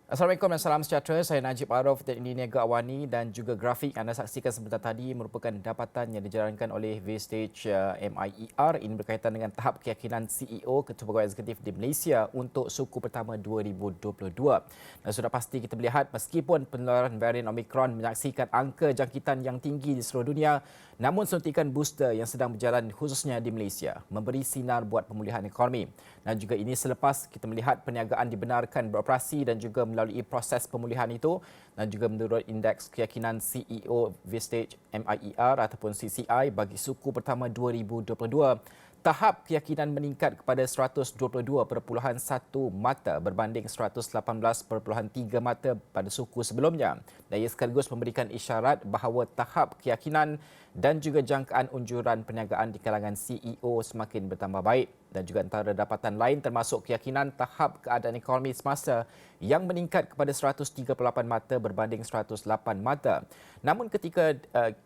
Assalamualaikum dan salam sejahtera. Saya Najib Arif dari Niaga Awani dan juga grafik anda saksikan sebentar tadi merupakan dapatan yang dijalankan oleh Vistage MIER. Ini berkaitan dengan tahap keyakinan CEO Ketua Pegawai Eksekutif di Malaysia untuk suku pertama 2022. Dan sudah pasti kita melihat meskipun penularan varian Omicron menyaksikan angka jangkitan yang tinggi di seluruh dunia, namun suntikan booster yang sedang berjalan khususnya di Malaysia memberi sinar buat pemulihan ekonomi. Dan juga ini selepas kita melihat perniagaan dibenarkan beroperasi dan juga melalui proses pemulihan itu, dan juga menurut indeks keyakinan CEO Vistage MIER ataupun CCI bagi suku pertama 2022, tahap keyakinan meningkat kepada 122.1 mata berbanding 118.3 mata pada suku sebelumnya. Dan ia sekaligus memberikan isyarat bahawa tahap keyakinan dan juga jangkaan unjuran perniagaan di kalangan CEO semakin bertambah baik. Dan juga antara dapatan lain termasuk keyakinan tahap keadaan ekonomi semasa yang meningkat kepada 138 mata berbanding 108 mata. Namun ketika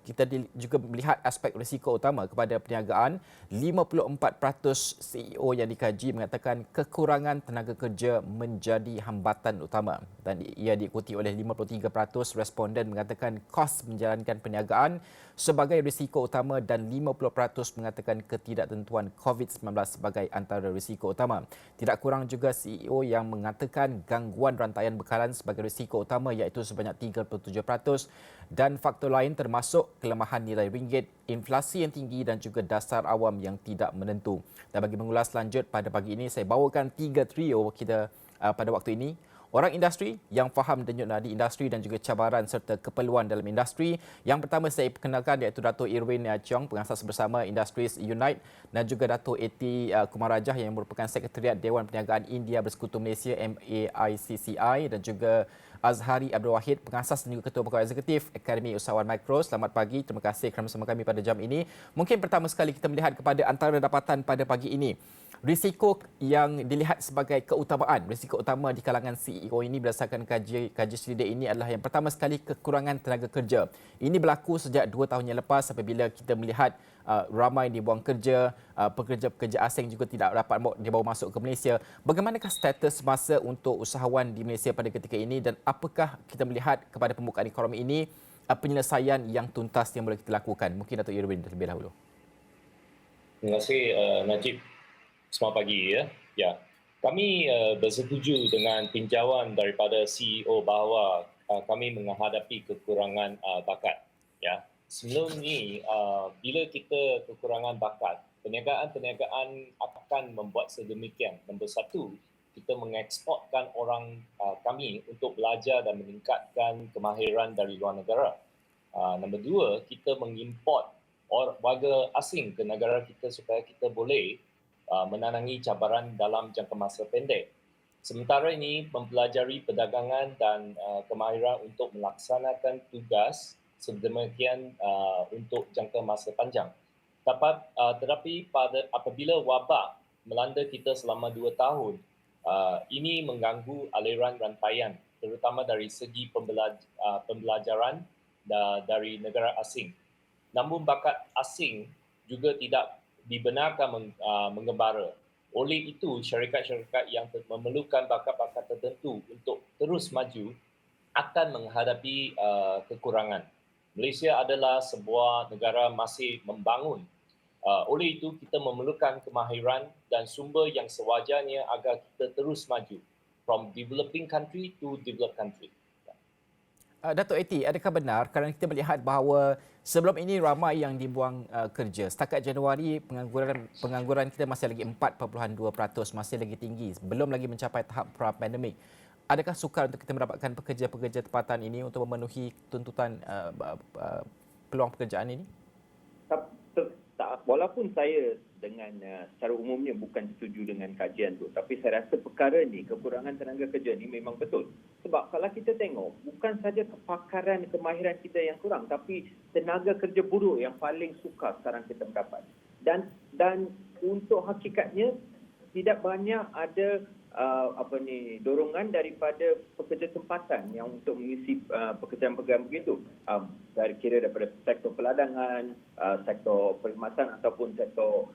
kita juga melihat aspek risiko utama kepada perniagaan, 54% CEO yang dikaji mengatakan kekurangan tenaga kerja menjadi hambatan utama. Dan ia diikuti oleh 53% responden mengatakan kos menjalankan perniagaan sebagai risiko utama dan 50% mengatakan ketidaktentuan COVID-19 sebagai antara risiko utama. Tidak kurang juga CEO yang mengatakan gangguan rantaian bekalan sebagai risiko utama iaitu sebanyak 37% dan faktor lain termasuk kelemahan nilai ringgit, inflasi yang tinggi dan juga dasar awam yang tidak menentu. Dan bagi mengulas lanjut pada pagi ini, saya bawakan 3 trio kita pada waktu ini. Orang industri yang faham denyut nadi industri dan juga cabaran serta keperluan dalam industri. Yang pertama saya perkenalkan iaitu Dato' Irwin Cheong, pengasas bersama Industries Unite, dan juga Dato' A.T. Kumarajah yang merupakan Sekretariat Dewan Perniagaan India Bersekutu Malaysia MAICCI, dan juga Azhari Abdul Wahid, pengasas dan juga Ketua Pegawai Eksekutif Akademi Usahawan Mikro. Selamat pagi, terima kasih kerana bersama kami pada jam ini. Mungkin pertama sekali kita melihat kepada antara dapatan pada pagi ini. Risiko yang dilihat sebagai keutamaan, risiko utama di kalangan CEO ini berdasarkan kaji selidik ini adalah yang pertama sekali kekurangan tenaga kerja. Ini berlaku sejak 2 tahun yang lepas apabila kita melihat ramai dibuang kerja, pekerja-pekerja asing juga tidak dapat dibawa masuk ke Malaysia. Bagaimanakah status masa untuk usahawan di Malaysia pada ketika ini dan apakah kita melihat kepada pembukaan ekonomi ini penyelesaian yang tuntas yang boleh kita lakukan? Mungkin Dato' Irwin terlebih dahulu. Terima kasih Najib. Selamat pagi ya. Ya, kami bersetuju dengan tinjauan daripada CEO bahawa kami menghadapi kekurangan bakat. Ya, sebelum ini bila kita kekurangan bakat, perniagaan akan membuat sedemikian. Nombor satu, kita mengeksportkan orang kami untuk belajar dan meningkatkan kemahiran dari luar negara. Nombor dua, kita mengimport warga asing ke negara kita supaya kita boleh menanangi cabaran dalam jangka masa pendek. Sementara ini mempelajari perdagangan dan kemahiran untuk melaksanakan tugas sedemikian untuk jangka masa panjang. Tetapi apabila wabak melanda kita selama 2 tahun, ini mengganggu aliran rantaian, terutama dari segi pembelajaran dari negara asing. Namun bakat asing juga tidak dibenarkan mengembara. Oleh itu, syarikat-syarikat yang memerlukan bakat-bakat tertentu untuk terus maju akan menghadapi kekurangan. Malaysia adalah sebuah negara masih membangun. Oleh itu, kita memerlukan kemahiran dan sumber yang sewajarnya agar kita terus maju from developing country to developed country. Dato' A.T., adakah benar kerana kita melihat bahawa sebelum ini ramai yang dibuang kerja. Setakat Januari, pengangguran kita masih lagi 4.2%, masih lagi tinggi. Belum lagi mencapai tahap pra-pandemik. Adakah sukar untuk kita mendapatkan pekerja-pekerja tempatan ini untuk memenuhi tuntutan peluang pekerjaan ini? Walaupun saya dengan secara umumnya bukan setuju dengan kajian tu, tapi saya rasa perkara ni, kekurangan tenaga kerja ni memang betul. Sebab kalau kita tengok, bukan saja kepakaran, kemahiran kita yang kurang, tapi tenaga kerja buruh yang paling sukar sekarang kita mendapat. Dan untuk hakikatnya, tidak banyak ada dorongan daripada pekerja tempatan yang untuk mengisi pekerjaan-pekerjaan begitu, daripada sektor peladangan, sektor perkhidmatan ataupun sektor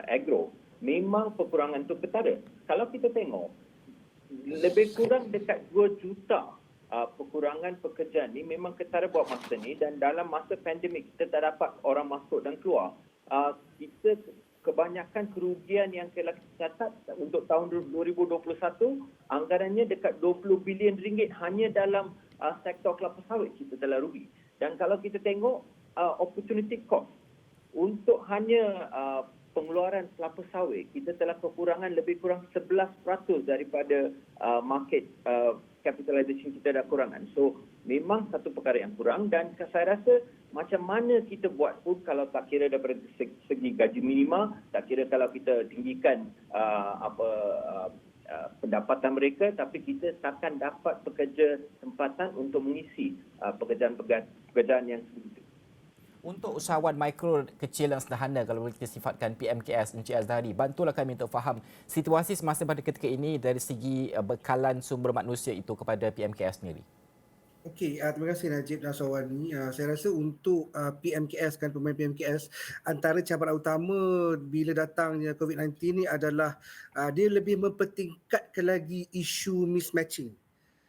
agro. Memang kekurangan itu ketara. Kalau kita tengok lebih kurang dekat 2 juta perkurangan pekerja ni memang ketara buat masa ni, dan dalam masa pandemik kita tak dapat orang masuk dan keluar. Kita kebanyakan kerugian yang telah kita catat untuk tahun 2021 anggarannya dekat 20 bilion ringgit hanya dalam sektor kelapa sawit kita telah rugi. Dan kalau kita tengok opportunity cost untuk hanya pengeluaran kelapa sawit, kita telah kekurangan lebih kurang 11% daripada market capitalization kita dah kurangan. So memang satu perkara yang kurang, dan saya rasa macam mana kita buat pun, kalau tak kira daripada segi gaji minima, tak kira kalau kita tinggikan pendapatan mereka, tapi kita takkan dapat pekerja tempatan untuk mengisi pekerjaan yang sebegitu. Untuk usahawan mikro, kecil dan sederhana, kalau boleh kita sifatkan PMKS, Encik Azhari, bantulah kami untuk faham situasi semasa pada ketika ini dari segi bekalan sumber manusia itu kepada PMKS sendiri. Okey, terima kasih Najib dan Sawani. Saya rasa untuk PMKS, kan, pemain PMKS, antara cabaran utama bila datangnya COVID-19 ni adalah dia lebih mempertingkatkan lagi isu mismatching.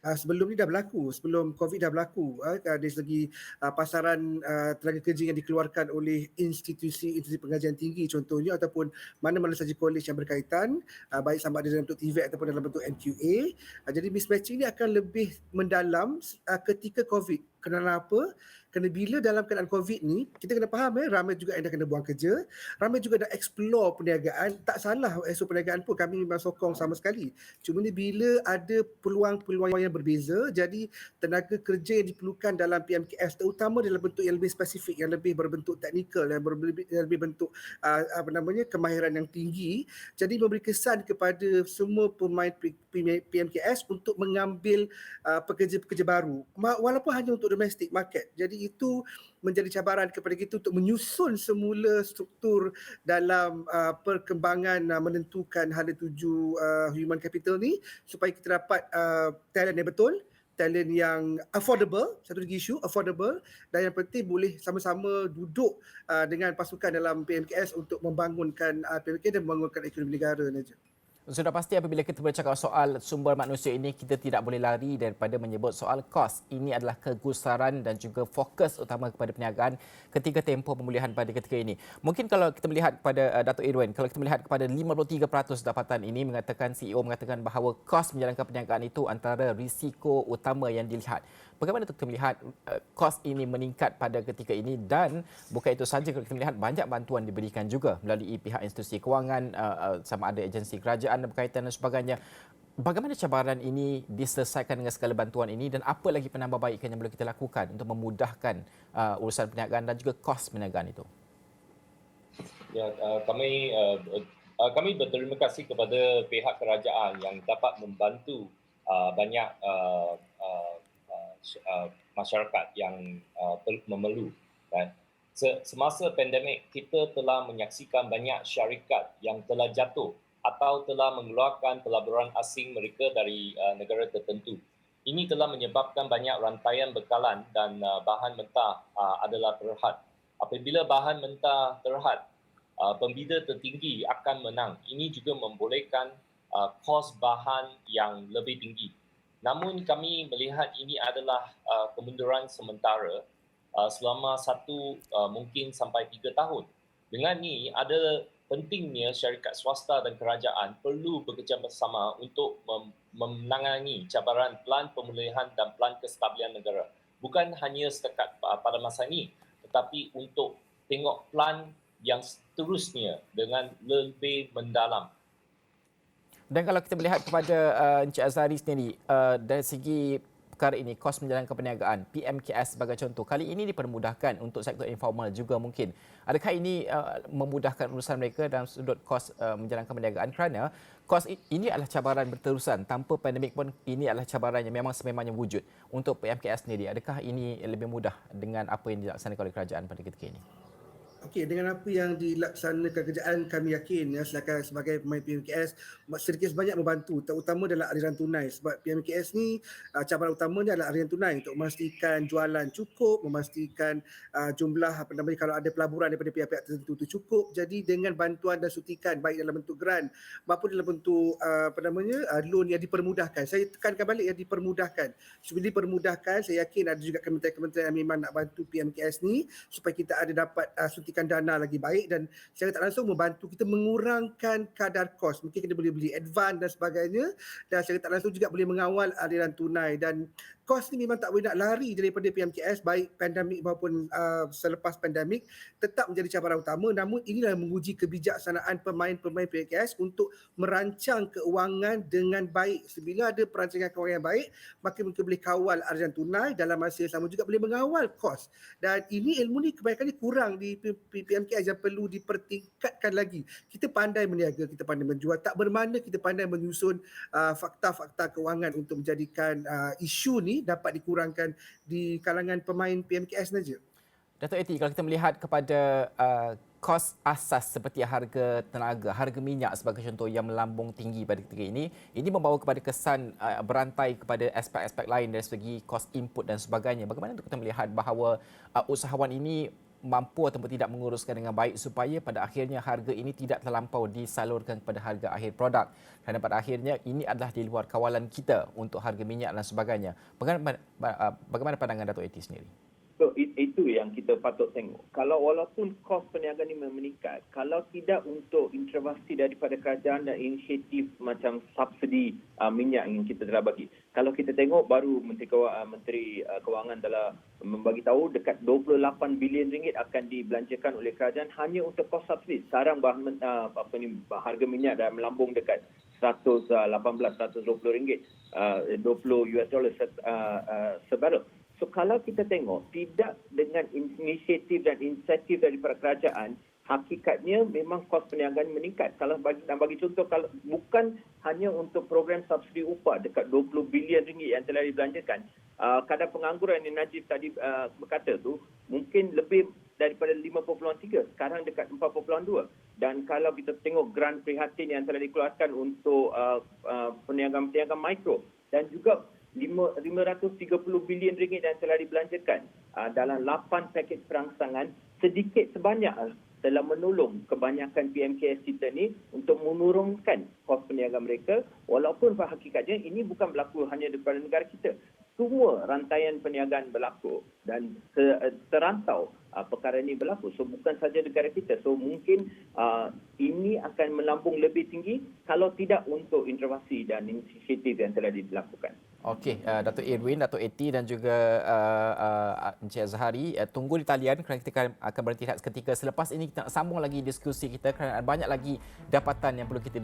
Sebelum ni dah berlaku, sebelum COVID dah berlaku, dari segi pasaran tenaga kerja yang dikeluarkan oleh institusi pengajian tinggi contohnya, ataupun mana-mana saja kolej yang berkaitan, baik sama ada dalam bentuk TVET ataupun dalam bentuk MQA. Jadi mismatching ni akan lebih mendalam ketika COVID. Kenapa? Kerana bila dalam keadaan COVID ni, kita kena faham ramai juga yang dah kena buang kerja, ramai juga dah explore perniagaan. Tak salah explore perniagaan pun, kami memang sokong sama sekali. Cuma ni bila ada peluang-peluang yang berbeza, jadi tenaga kerja yang diperlukan dalam PMKS, terutama dalam bentuk yang lebih spesifik, yang lebih berbentuk teknikal, yang lebih bentuk kemahiran yang tinggi, jadi memberi kesan kepada semua pemain PMKS untuk mengambil pekerja-pekerja baru, walaupun hanya untuk domestic market. Jadi itu menjadi cabaran kepada kita untuk menyusun semula struktur dalam perkembangan menentukan hala tuju human capital ni, supaya kita dapat talent yang betul, talent yang affordable, satu lagi isu affordable, dan yang penting boleh sama-sama duduk dengan pasukan dalam PMKS untuk membangunkan PMKS dan membangunkan ekonomi negara. Sudah pasti apabila kita bercakap soal sumber manusia ini, kita tidak boleh lari daripada menyebut soal kos. Ini adalah kegusaran dan juga fokus utama kepada perniagaan ketika tempoh pemulihan pada ketika ini. Mungkin kalau kita melihat kepada Dato' Irwin, kalau kita melihat kepada 53% dapatan ini, mengatakan CEO mengatakan bahawa kos menjalankan perniagaan itu antara risiko utama yang dilihat. Bagaimana kita melihat kos ini meningkat pada ketika ini, dan bukan itu saja, kalau kita melihat banyak bantuan diberikan juga melalui pihak institusi kewangan, sama ada agensi kerajaan dan berkaitan dan sebagainya. Bagaimana cabaran ini diselesaikan dengan segala bantuan ini, dan apa lagi penambahbaikan yang boleh kita lakukan untuk memudahkan urusan perniagaan dan juga kos perniagaan itu? Ya, kami berterima kasih kepada pihak kerajaan yang dapat membantu banyak masyarakat yang memerlu. Semasa pandemik, kita telah menyaksikan banyak syarikat yang telah jatuh atau telah mengeluarkan pelaburan asing mereka dari negara tertentu. Ini telah menyebabkan banyak rantaian bekalan dan bahan mentah adalah terhad. Apabila bahan mentah terhad, pembida tertinggi akan menang. Ini juga membolehkan kos bahan yang lebih tinggi. Namun kami melihat ini adalah kemunduran sementara selama mungkin sampai 3 tahun. Dengan ini, ada pentingnya syarikat swasta dan kerajaan perlu bekerja bersama untuk menangani cabaran pelan pemulihan dan pelan kestabilan negara. Bukan hanya setakat pada masa ini, tetapi untuk tengok pelan yang seterusnya dengan lebih mendalam. Dan kalau kita melihat kepada Encik Azhari sendiri, dari segi perkara ini, kos menjalankan perniagaan, PMKS sebagai contoh, kali ini dipermudahkan untuk sektor informal juga mungkin. Adakah ini memudahkan urusan mereka dalam sudut kos menjalankan perniagaan? Kerana kos ini adalah cabaran berterusan. Tanpa pandemik pun ini adalah cabaran yang memang sememangnya wujud. Untuk PMKS sendiri, adakah ini lebih mudah dengan apa yang dilaksanakan oleh kerajaan pada ketika ini? Okey, dengan apa yang dilaksanakan kerjaan, kami yakin ya sebagai pemain PMKS sedikit sebanyak membantu, terutama dalam aliran tunai, sebab PMKS ni cabaran utamanya adalah aliran tunai untuk memastikan jualan cukup, memastikan jumlah kalau ada pelaburan daripada pihak-pihak tertentu itu cukup. Jadi dengan bantuan dan sutikan baik dalam bentuk grant maupun dalam bentuk loan yang dipermudahkan. Saya tekankan balik yang dipermudahkan. Sebab dipermudahkan, saya yakin ada juga kementerian-kementerian yang memang nak bantu PMKS ni supaya kita ada dapat suntikan dana lagi baik, dan secara tak langsung membantu kita mengurangkan kadar kos. Mungkin kita boleh beli advance dan sebagainya, dan secara tak langsung juga boleh mengawal aliran tunai. Dan kos ni memang tak boleh nak lari daripada PMKS, baik pandemik maupun selepas pandemik, tetap menjadi cabaran utama. Namun inilah menguji kebijaksanaan pemain-pemain PMKS untuk merancang keuangan dengan baik. Bila ada perancangan keuangan yang baik, maka mereka boleh kawal aliran tunai, dalam masa yang sama juga boleh mengawal kos. Dan ini ilmu ni kebanyakan kurang di PMKS yang perlu dipertingkatkan lagi. Kita pandai meniaga, kita pandai menjual, tak bermakna kita pandai menyusun fakta-fakta keuangan untuk menjadikan isu ni dapat dikurangkan di kalangan pemain PMKS saja. Dato' Eti, kalau kita melihat kepada kos asas seperti harga tenaga, harga minyak sebagai contoh yang melambung tinggi pada ketika ini membawa kepada kesan berantai kepada aspek-aspek lain dari segi kos input dan sebagainya. Bagaimana untuk kita melihat bahawa usahawan ini mampu ataupun tidak menguruskan dengan baik supaya pada akhirnya harga ini tidak terlampau disalurkan kepada harga akhir produk, kerana pada akhirnya ini adalah di luar kawalan kita untuk harga minyak dan sebagainya. Bagaimana pandangan Dato' Eti sendiri? So, itu yang kita patut tengok. Kalau walaupun kos perniagaan ini meningkat, kalau tidak untuk intervensi daripada kerajaan dan inisiatif macam subsidi minyak yang kita telah bagi. Kalau kita tengok baru Menteri Kewangan telah membagi tahu dekat 28 bilion ringgit akan dibelanjakan oleh kerajaan hanya untuk kos subsidi. Sekarang harga minyak dah melambung dekat 118-120 ringgit, 20 US dollar sebarrel. So kalau kita tengok tidak dengan inisiatif dan insentif daripada kerajaan, hakikatnya memang kos perniagaan meningkat. Kalau bagi contoh, kalau bukan hanya untuk program subsidi upah dekat 20 bilion ringgit yang telah dibelanjakan, kadar pengangguran yang Najib tadi berkata tu mungkin lebih daripada 5.3, sekarang dekat 4.2. Dan kalau kita tengok grant prihatin yang telah dikeluarkan untuk peniaga-peniaga mikro, dan juga 530 bilion ringgit yang telah dibelanjakan dalam 8 pakej perangsangan, sedikit sebanyak telah menolong kebanyakan PMKS kita ni untuk menurunkan kos perniagaan mereka, walaupun pada hakikatnya ini bukan berlaku hanya daripada negara kita. Semua rantaian perniagaan berlaku dan terantau perkara ini berlaku. So bukan saja negara kita. So mungkin ini akan melambung lebih tinggi kalau tidak untuk intervensi dan inisiatif yang telah dilakukan. Okey, Dato' Irwin, Dato' Eti dan juga Encik Azhari, tunggu di talian kerana kita akan berhenti seketika. Selepas ini kita nak sambung lagi diskusi kita kerana banyak lagi dapatan yang perlu kita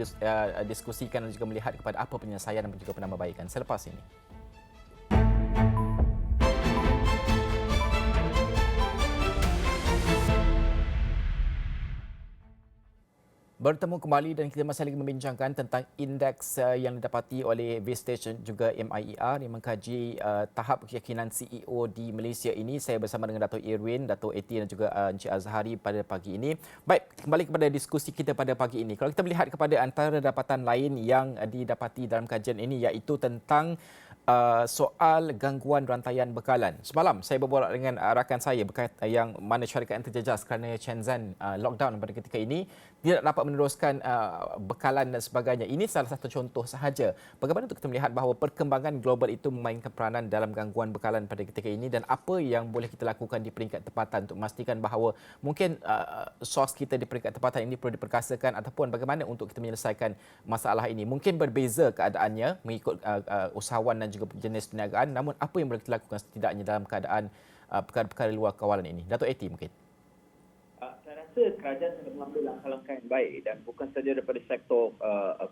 diskusikan dan juga melihat kepada apa penyelesaian dan juga penambahbaikan selepas ini. Bertemu kembali dan kita masih lagi membincangkan tentang indeks yang didapati oleh Vistage dan juga MIER yang mengkaji tahap keyakinan CEO di Malaysia ini. Saya bersama dengan Dato' Irwin, Dato' Eti dan juga Encik Azhari pada pagi ini. Baik, kembali kepada diskusi kita pada pagi ini. Kalau kita melihat kepada antara dapatan lain yang didapati dalam kajian ini, iaitu tentang soal gangguan rantaian bekalan. Semalam saya berborak dengan rakan saya yang mana syarikat yang terjejas kerana Shenzhen lockdown pada ketika ini tidak dapat meneruskan bekalan dan sebagainya. Ini salah satu contoh sahaja. Bagaimana untuk kita melihat bahawa perkembangan global itu memainkan peranan dalam gangguan bekalan pada ketika ini, dan apa yang boleh kita lakukan di peringkat tempatan untuk memastikan bahawa mungkin sos kita di peringkat tempatan ini perlu diperkasakan, ataupun bagaimana untuk kita menyelesaikan masalah ini. Mungkin berbeza keadaannya mengikut usahawan dan juga jenis perniagaan, namun apa yang boleh kita lakukan setidaknya dalam keadaan perkara-perkara luar kawalan ini? Dato' Eti mungkin. Saya rasa kerajaan telah mengambil langkah-langkah yang baik, dan bukan saja daripada sektor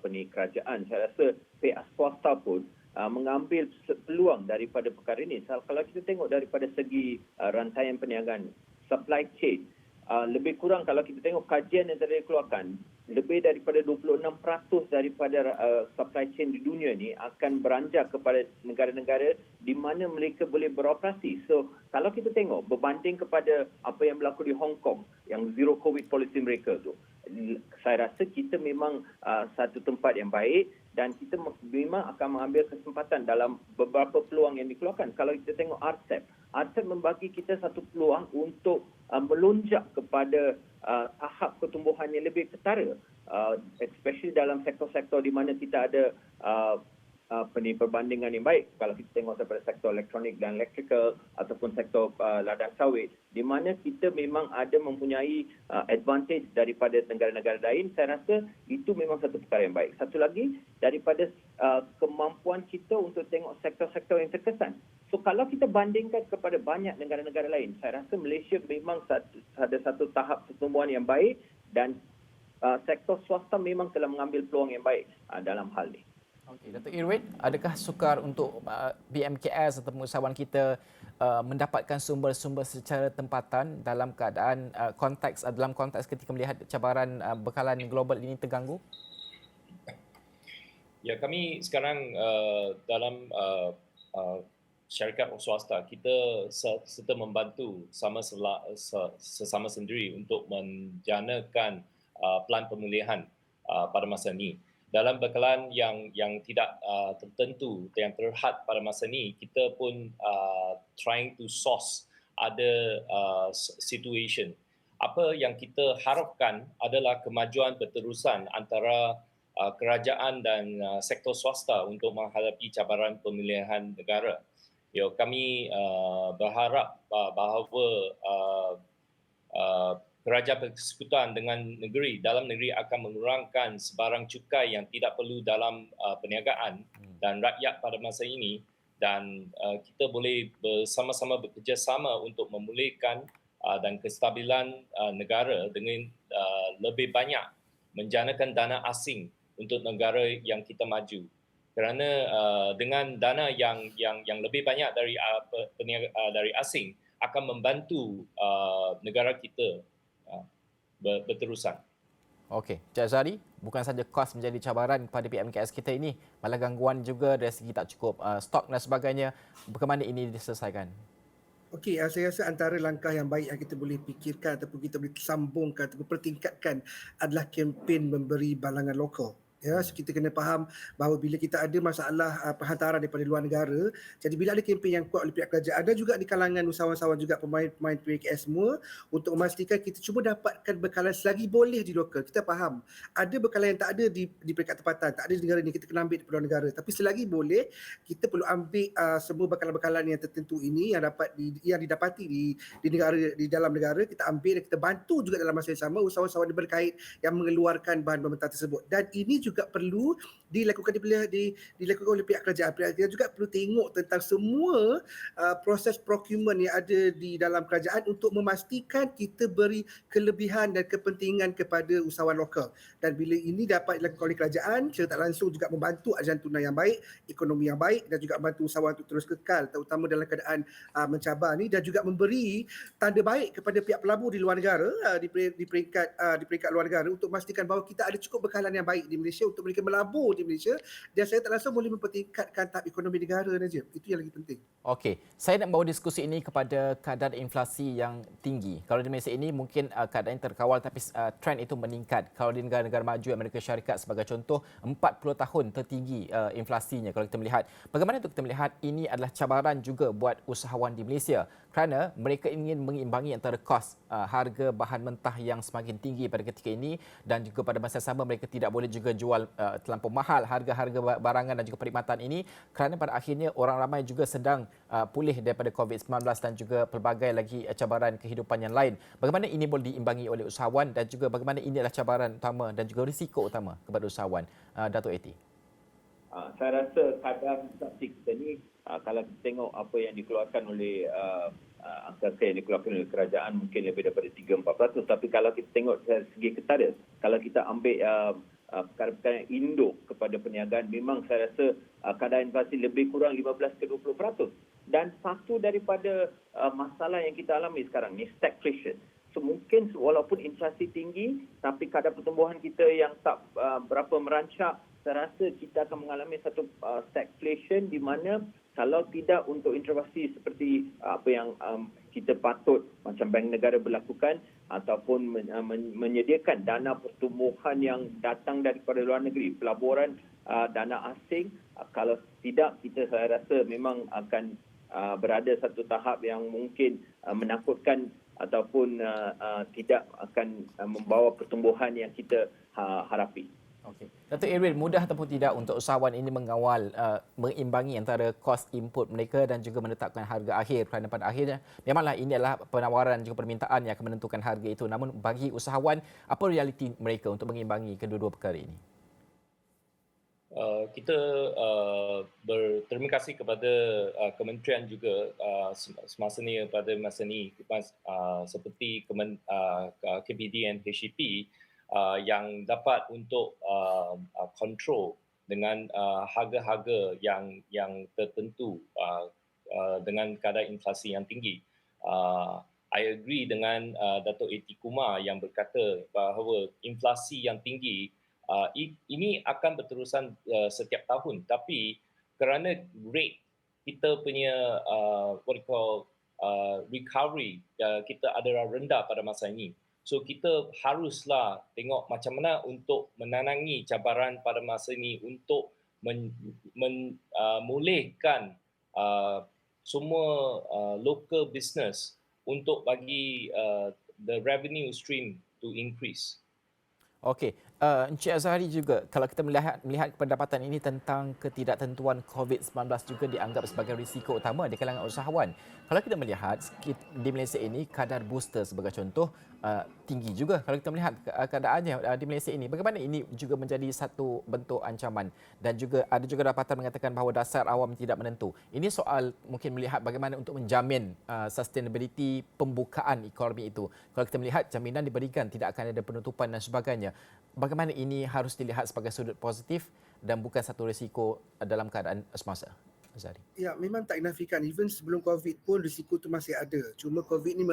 kerajaan. Saya rasa pihak swasta pun mengambil peluang daripada perkara ini. Kalau kita tengok daripada segi rantaian perniagaan, supply chain, lebih kurang kalau kita tengok kajian yang telah dikeluarkan, lebih daripada 26% daripada supply chain di dunia ni akan beranjak kepada negara-negara di mana mereka boleh beroperasi. So, kalau kita tengok berbanding kepada apa yang berlaku di Hong Kong, yang zero COVID policy mereka tu, saya rasa kita memang satu tempat yang baik dan kita memang akan mengambil kesempatan dalam beberapa peluang yang dikeluarkan. Kalau kita tengok RCEP membagi kita satu peluang untuk melonjak kepada tahap pertumbuhan yang lebih ketara, especially dalam sektor-sektor di mana kita ada perbandingan yang baik. Kalau kita tengok daripada sektor elektronik dan electrical ataupun sektor ladang sawit, di mana kita memang ada mempunyai advantage daripada negara-negara lain, saya rasa itu memang satu perkara yang baik. Satu lagi, daripada kemampuan kita untuk tengok sektor-sektor yang terkesan. So kalau kita bandingkan kepada banyak negara-negara lain, saya rasa Malaysia memang ada satu tahap pertumbuhan yang baik dan sektor swasta memang telah mengambil peluang yang baik dalam hal ini. Okey, Datuk Irwin, adakah sukar untuk BMKS atau usahawan kita mendapatkan sumber-sumber secara tempatan dalam keadaan dalam konteks ketika melihat cabaran bekalan global ini terganggu? Ya, kami sekarang dalam syarikat swasta, kita serta membantu sesama sendiri untuk menjanakan pelan pemulihan pada masa ini. Dalam bekalan yang tidak tertentu, yang terhad pada masa ini, kita pun trying to source other situation. Apa yang kita harapkan adalah kemajuan berterusan antara kerajaan dan sektor swasta untuk menghadapi cabaran pemilihan negara. Kami berharap bahawa kerajaan persekutuan dengan dalam negeri akan mengurangkan sebarang cukai yang tidak perlu dalam perniagaan dan rakyat pada masa ini, dan kita boleh bersama-sama bekerjasama untuk memulihkan dan kestabilan negara dengan lebih banyak menjanakan dana asing untuk negara yang kita maju. Kerana dengan dana yang lebih banyak dari asing akan membantu negara kita berterusan. Okey, Cik Azhari, bukan saja kos menjadi cabaran kepada PMKS kita ini, malah gangguan juga dari segi tak cukup stok dan sebagainya. Bagaimana ini diselesaikan? Okey, saya rasa antara langkah yang baik yang kita boleh fikirkan ataupun kita boleh sambungkan ataupun pertingkatkan adalah kempen memberi balangan lokal. Ya, so kita kena faham bahawa bila kita ada masalah perhantaran daripada luar negara, jadi bila ada kempen yang kuat oleh pihak kerajaan, ada juga di kalangan usahawan-usahawan juga pemain-pemain PMKS semua untuk memastikan kita cuba dapatkan bekalan selagi boleh di lokal. Kita faham ada bekalan yang tak ada di peringkat tempatan, tak ada di negara ni, kita kena ambil di luar negara. Tapi selagi boleh, kita perlu ambil semua bekalan-bekalan yang tertentu ini yang didapati di negara, di dalam negara, kita ambil dan kita bantu juga dalam masa yang sama usahawan-usahawan berkait yang mengeluarkan bahan mentah tersebut. Dan ini juga perlu dilakukan oleh pihak kerajaan. Pihak kerajaan juga perlu tengok tentang semua proses procurement yang ada di dalam kerajaan untuk memastikan kita beri kelebihan dan kepentingan kepada usahawan lokal. Dan bila ini dapat dilakukan oleh kerajaan, secara tak langsung juga membantu ajaran tunai yang baik, ekonomi yang baik, dan juga membantu usahawan untuk terus kekal, terutama dalam keadaan mencabar ni, dan juga memberi tanda baik kepada pihak pelabur di luar negara, di peringkat luar negara, untuk memastikan bahawa kita ada cukup bekalan yang baik di Malaysia untuk mereka melabur di Malaysia, dan saya tak rasa boleh mempertingkatkan tahap ekonomi negara, Najib. Itu yang lagi penting. Okey, saya nak bawa diskusi ini kepada kadar inflasi yang tinggi. Kalau di Malaysia ini mungkin keadaan terkawal, tapi trend itu meningkat. Kalau di negara-negara maju Amerika Syarikat sebagai contoh, 40 tahun tertinggi inflasinya kalau kita melihat. Bagaimana untuk kita melihat ini adalah cabaran juga buat usahawan di Malaysia, kerana mereka ingin mengimbangi antara kos harga bahan mentah yang semakin tinggi pada ketika ini, dan juga pada masa sama mereka tidak boleh juga jual terlampau mahal harga-harga barangan dan juga perkhidmatan ini, kerana pada akhirnya orang ramai juga sedang pulih daripada COVID-19 dan juga pelbagai lagi cabaran kehidupan yang lain. Bagaimana ini boleh diimbangi oleh usahawan, dan juga bagaimana ini adalah cabaran utama dan juga risiko utama kepada usahawan, Datuk Eti? Saya rasa kadar inflasi kita ni, kalau kita tengok apa yang dikeluarkan oleh angka yang dikeluarkan oleh kerajaan, mungkin lebih daripada 3-4%. Tapi kalau kita tengok dari segi ketara, kalau kita ambil perkara-perkara yang induk kepada perniagaan, memang saya rasa kadar inflasi lebih kurang 15 ke 20%. Dan satu daripada masalah yang kita alami sekarang ni, stagflation. semungkin walaupun inflasi tinggi tapi kadar pertumbuhan kita yang tak berapa merancak, saya rasa kita akan mengalami satu stagflation di mana kalau tidak untuk intervensi seperti apa yang kita patut macam Bank Negara berlakukan ataupun menyediakan dana pertumbuhan yang datang daripada luar negeri, pelaburan dana asing, kalau tidak kita saya rasa memang akan berada satu tahap yang mungkin menakutkan ataupun tidak akan membawa pertumbuhan yang kita harapi. Okey. Dato' Erwin, mudah ataupun tidak untuk usahawan ini mengawal mengimbangi antara kos input mereka dan juga menetapkan harga akhir, kerana pada akhirnya memanglah ini adalah penawaran dan juga permintaan yang akan menentukan harga itu. Namun bagi usahawan, apa realiti mereka untuk mengimbangi kedua-dua perkara ini? Kita berterima kasih kepada kementerian juga semasa ni pada masa ni seperti KPD dan HEP yang dapat untuk kontrol dengan harga-harga yang tertentu dengan kadar inflasi yang tinggi. I agree dengan Dato' Eti Kumar yang berkata bahawa inflasi yang tinggi ini akan berterusan setiap tahun, tapi kerana rate kita punya recovery kita adalah rendah pada masa ini. So kita haruslah tengok macam mana untuk menanangi cabaran pada masa ini untuk memulihkan semua local business untuk bagi the revenue stream to increase. Okey, Encik Azhari juga, kalau kita melihat pendapatan ini tentang ketidaktentuan COVID-19 juga dianggap sebagai risiko utama di kalangan usahawan. Kalau kita melihat di Malaysia ini, kadar booster sebagai contoh tinggi juga. Kalau kita melihat keadaannya di Malaysia ini, bagaimana ini juga menjadi satu bentuk ancaman, dan juga ada juga dapatan mengatakan bahawa dasar awam tidak menentu. Ini soal mungkin melihat bagaimana untuk menjamin sustainability pembukaan ekonomi itu. Kalau kita melihat jaminan diberikan, tidak akan ada penutupan dan sebagainya. Bagaimana ini harus dilihat sebagai sudut positif dan bukan satu risiko dalam keadaan semasa? Azhari. Ya, memang tak dinafikan. Even sebelum COVID pun risiko tu masih ada. Cuma COVID ni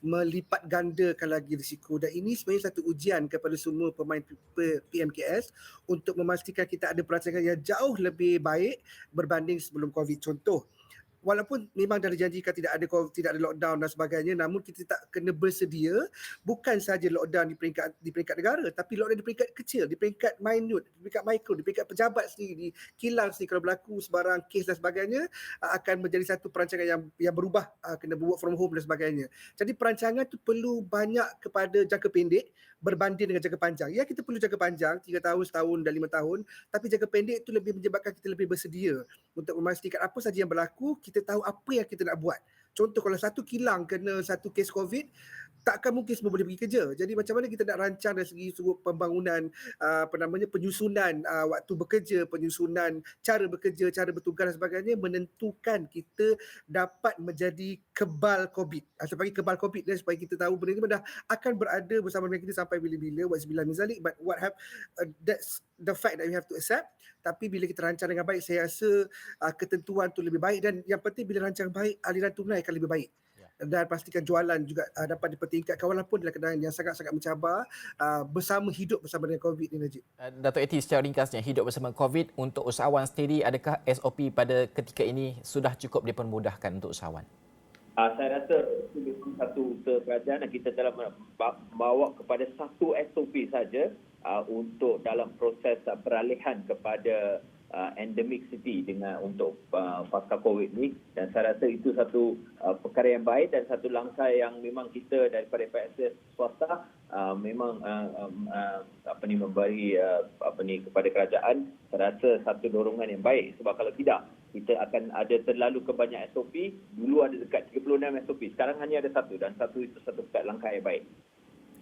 melipat gandakan lagi risiko. Dan ini sebenarnya satu ujian kepada semua pemain PMKS untuk memastikan kita ada perancangan yang jauh lebih baik berbanding sebelum COVID. Contoh, walaupun memang dah dijanjikan tidak ada lockdown dan sebagainya, namun kita tak kena bersedia bukan saja lockdown di peringkat negara, tapi lockdown di peringkat kecil, di peringkat minute, di peringkat mikro, di peringkat pejabat sendiri, di kilang sendiri. Kalau berlaku sebarang kes dan sebagainya, akan menjadi satu perancangan yang berubah, kena work from home dan sebagainya. Jadi perancangan tu perlu banyak kepada jangka pendek berbanding dengan jangka panjang. Ya, kita perlu jangka panjang 3 tahun, setahun dan 5 tahun, tapi jangka pendek itu lebih menyebabkan kita lebih bersedia untuk memastikan apa saja yang berlaku, kita tahu apa yang kita nak buat. Contoh, kalau satu kilang kena satu kes COVID, takkan mungkin semua boleh pergi kerja. Jadi macam mana kita nak rancang dari segi pembangunan, penyusunan waktu bekerja, penyusunan cara bekerja, cara bertugas dan sebagainya, menentukan kita dapat menjadi kebal COVID. Saya panggil kebal COVID dan supaya kita tahu benda ni dah akan berada bersama dengan kita sampai bila-bila. Wa'azbillah min zalik, but that's the fact that we have to accept. Tapi bila kita rancang dengan baik, saya rasa ketentuan tu lebih baik, dan yang penting bila rancang baik, aliran tunai akan lebih baik. Dan pastikan jualan juga dapat dipertingkatkan walaupun dalam keadaan yang sangat-sangat mencabar, hidup bersama dengan COVID ni, Najib. Dato' Eti, secara ringkasnya, hidup bersama COVID untuk usahawan sendiri, adakah SOP pada ketika ini sudah cukup dipermudahkan untuk usahawan? Saya rasa itu satu usaha kerajaan dan kita telah bawa kepada satu SOP saja untuk dalam proses peralihan kepada endemic city untuk pasca COVID ni, dan saya rasa itu satu perkara yang baik dan satu langkah yang memang kita daripada PSS swasta memang memberi kepada kerajaan. Saya rasa satu dorongan yang baik, sebab kalau tidak kita akan ada terlalu kebanyak SOP. Dulu ada dekat 36 SOP, sekarang hanya ada satu, dan satu itu satu langkah yang baik.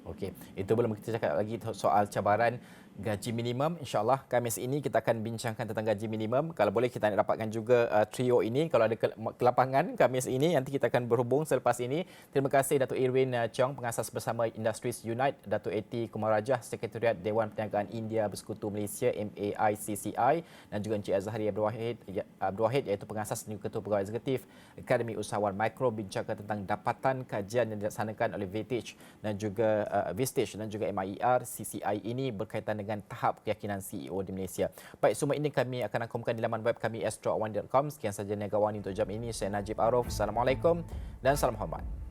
Okey, itu belum kita cakap lagi soal cabaran gaji minimum. InsyaAllah Khamis ini kita akan bincangkan tentang gaji minimum. Kalau boleh kita nak dapatkan juga trio ini. Kalau ada kelapangan Khamis ini, nanti kita akan berhubung selepas ini. Terima kasih Datuk Irwin Chong, pengasas bersama Industries Unite, Datuk A.T. Kumarajah, Sekretariat Dewan Perniagaan India Bersekutu Malaysia MAICCI, dan juga Encik Azhari Abdul Wahid iaitu pengasas dan Ketua Pegawai Eksekutif Akademi Usahawan Mikro, bincangkan tentang dapatan kajian yang dilaksanakan oleh Vistage dan juga MIER CCI ini berkaitan dengan tahap keyakinan CEO di Malaysia. Baik, semua ini kami akan rangkumkan di laman web kami astro1.com. Sekian saja Niaga Wani untuk jam ini. Saya Najib Arif. Assalamualaikum dan salam hormat.